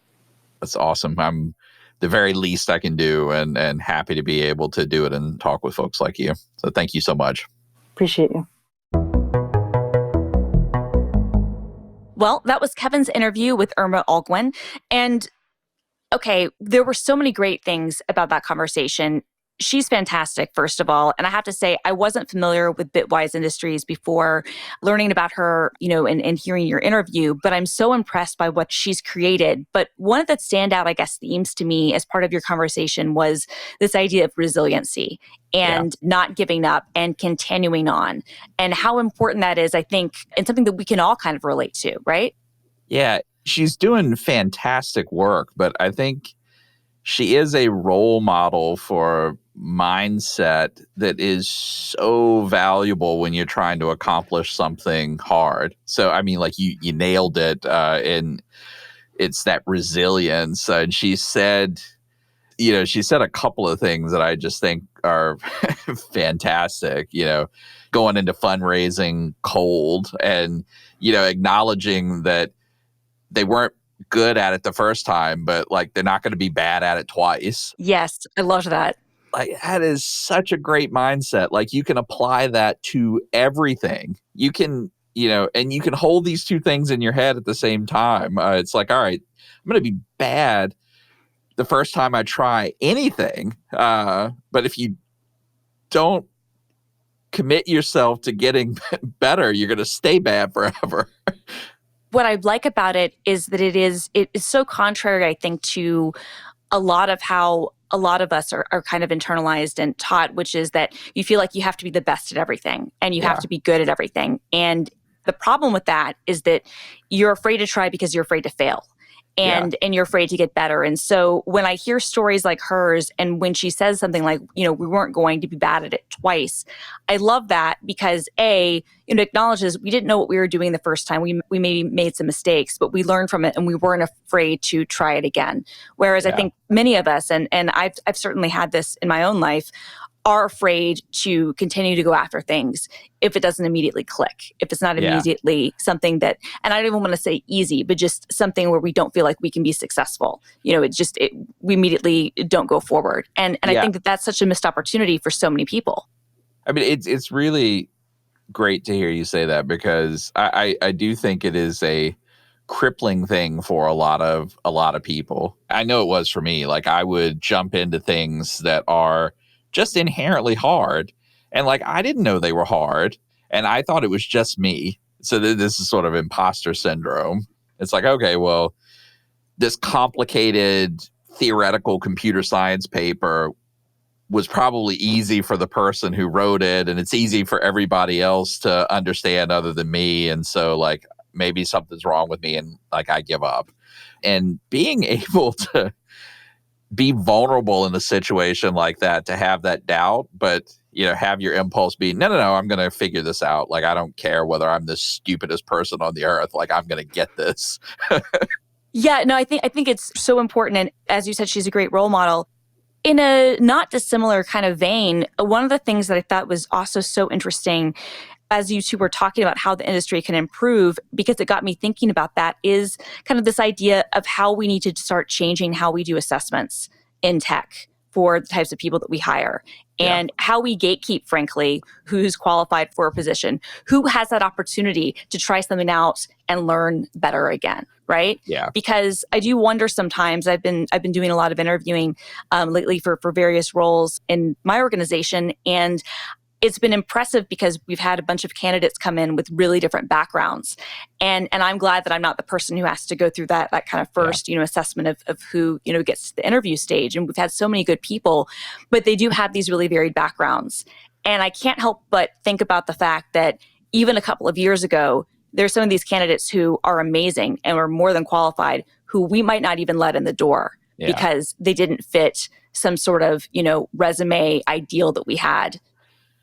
That's awesome. I'm the very least I can do, and happy to be able to do it and talk with folks like you. So thank you so much. Appreciate you. Well, that was Kevin's interview with Irma Alguen. And okay, there were so many great things about that conversation. She's fantastic, first of all. And I have to say, I wasn't familiar with Bitwise Industries before learning about her, and hearing your interview, but I'm so impressed by what she's created. But one of the standout, I guess, themes to me as part of your conversation was this idea of resiliency and not giving up and continuing on, and how important that is, I think, and something that we can all kind of relate to, right? Yeah, she's doing fantastic work, but I think she is a role model for mindset that is so valuable when you're trying to accomplish something hard. So, I mean, like you nailed it. And it's that resilience. And she said a couple of things that I just think are fantastic, going into fundraising cold and, acknowledging that they weren't good at it the first time, but like they're not going to be bad at it twice. Yes, I love that. Like, that is such a great mindset. Like, you can apply that to everything. You can, and you can hold these 2 things in your head at the same time. It's like, all right, I'm going to be bad the first time I try anything. But if you don't commit yourself to getting better, you're going to stay bad forever. What I like about it is that it is so contrary, I think, to a lot of how a lot of us are kind of internalized and taught, which is that you feel like you have to be the best at everything and you have to be good at everything. And the problem with that is that you're afraid to try because you're afraid to fail. And you're afraid to get better. And so when I hear stories like hers, and when she says something like, we weren't going to be bad at it twice, I love that because it acknowledges we didn't know what we were doing the first time. We maybe made some mistakes, but we learned from it and we weren't afraid to try it again. Whereas I think many of us, and I've certainly had this in my own life, are afraid to continue to go after things if it doesn't immediately click, if it's not Yeah. immediately something that, and I don't even want to say easy, but just something where we don't feel like we can be successful. We immediately don't go forward. And I Yeah. think that that's such a missed opportunity for so many people. I mean, it's really great to hear you say that, because I do think it is a crippling thing for a lot of people. I know it was for me. Like, I would jump into things that are just inherently hard, and like, I didn't know they were hard, and I thought it was just me. So this is sort of imposter syndrome. It's like, okay, well, this complicated theoretical computer science paper was probably easy for the person who wrote it, and it's easy for everybody else to understand other than me. And so, like, maybe something's wrong with me, and like, I give up. And being able to be vulnerable in a situation like that, to have that doubt, but have your impulse be, no, I'm going to figure this out. Like, I don't care whether I'm the stupidest person on the earth. Like, I'm going to get this. Yeah, no, I think it's so important. And as you said, she's a great role model. In a not dissimilar kind of vein, one of the things that I thought was also so interesting, as you two were talking about how the industry can improve, because it got me thinking about that, is kind of this idea of how we need to start changing how we do assessments in tech for the types of people that we hire, and how we gatekeep, frankly, who's qualified for a position, who has that opportunity to try something out and learn better again, right? Yeah. Because I do wonder sometimes, I've been doing a lot of interviewing lately for various roles in my organization, and it's been impressive because we've had a bunch of candidates come in with really different backgrounds. And I'm glad that I'm not the person who has to go through that kind of first, assessment of who, gets to the interview stage. And we've had so many good people, but they do have these really varied backgrounds. And I can't help but think about the fact that even a couple of years ago, there's some of these candidates who are amazing and are more than qualified, who we might not even let in the door because they didn't fit some sort of, resume ideal that we had.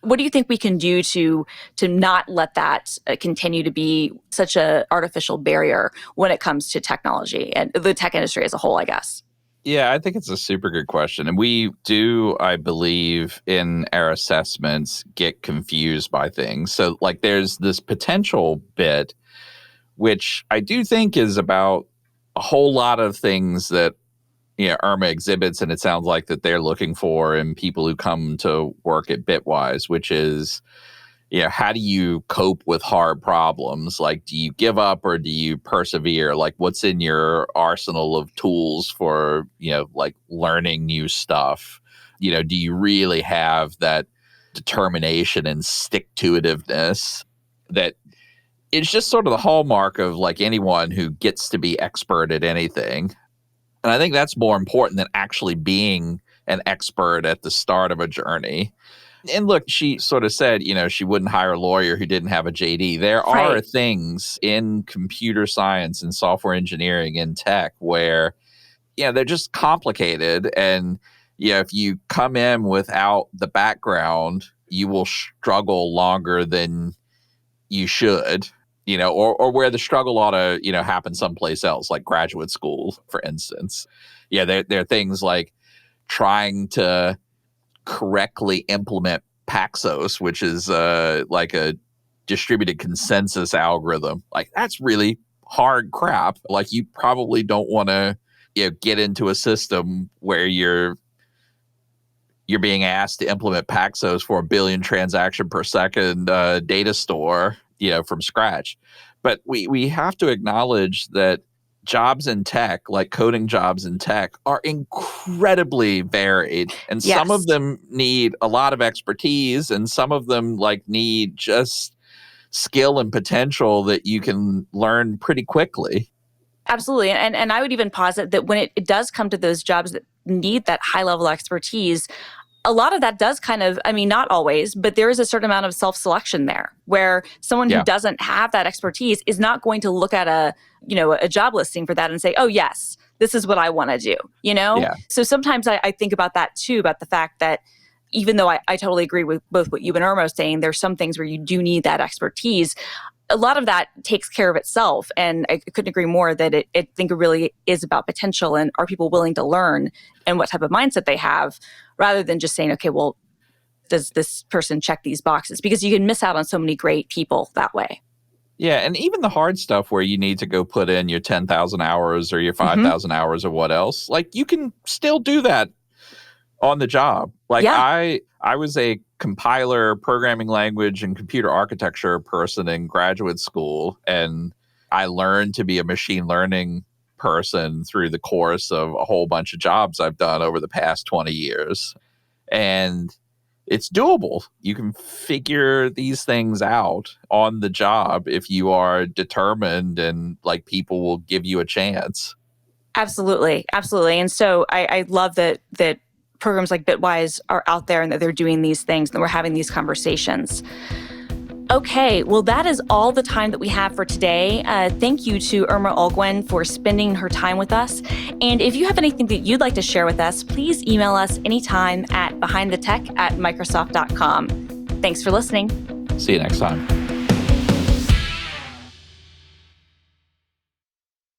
What do you think we can do to not let that continue to be such an artificial barrier when it comes to technology and the tech industry as a whole, I guess? Yeah, I think it's a super good question. And we do, I believe, in our assessments, get confused by things. So, like, there's this potential bit, which I do think is about a whole lot of things that Irma exhibits, and it sounds like that they're looking for in people who come to work at Bitwise, which is, how do you cope with hard problems? Like, do you give up or do you persevere? Like, what's in your arsenal of tools for, like, learning new stuff? Do you really have that determination and stick-to-itiveness that it's just sort of the hallmark of, like, anyone who gets to be expert at anything. And I think that's more important than actually being an expert at the start of a journey. And look, she sort of said, she wouldn't hire a lawyer who didn't have a JD. There are things in computer science and software engineering and tech where, they're just complicated. And, if you come in without the background, you will struggle longer than you should. Or where the struggle ought to, happen someplace else, like graduate school, for instance. There are things like trying to correctly implement Paxos, which is like a distributed consensus algorithm. Like, that's really hard crap. Like, you probably don't want to get into a system where you're being asked to implement Paxos for 1 billion transaction per second data store, from scratch. But we have to acknowledge that jobs in tech, like coding jobs in tech, are incredibly varied. And some of them need a lot of expertise, and some of them need just skill and potential that you can learn pretty quickly. Absolutely. And I would even posit that when it does come to those jobs that need that high level expertise, a lot of that does kind of, not always, but there is a certain amount of self-selection there where someone who doesn't have that expertise is not going to look at a job listing for that and say, oh, yes, this is what I want to do, So sometimes I think about that too, about the fact that even though I totally agree with both what you and Irma are saying, there's some things where you do need that expertise. A lot of that takes care of itself. And I couldn't agree more that I think it really is about potential and are people willing to learn and what type of mindset they have, rather than just saying, okay, well, does this person check these boxes? Because you can miss out on so many great people that way. Yeah, and even the hard stuff where you need to go put in your 10,000 hours or your 5,000 hours or what else, like you can still do that on the job. Like I was a compiler, programming language, and computer architecture person in graduate school, and I learned to be a machine learning person through the course of a whole bunch of jobs I've done over the past 20 years. And it's doable. You can figure these things out on the job if you are determined, and like people will give you a chance. Absolutely. Absolutely. And so I love that programs like Bitwise are out there and that they're doing these things and that we're having these conversations. Okay, well, that is all the time that we have for today. Thank you to Irma Ongwen for spending her time with us. And if you have anything that you'd like to share with us, please email us anytime at behindthetech@microsoft.com. Thanks for listening. See you next time.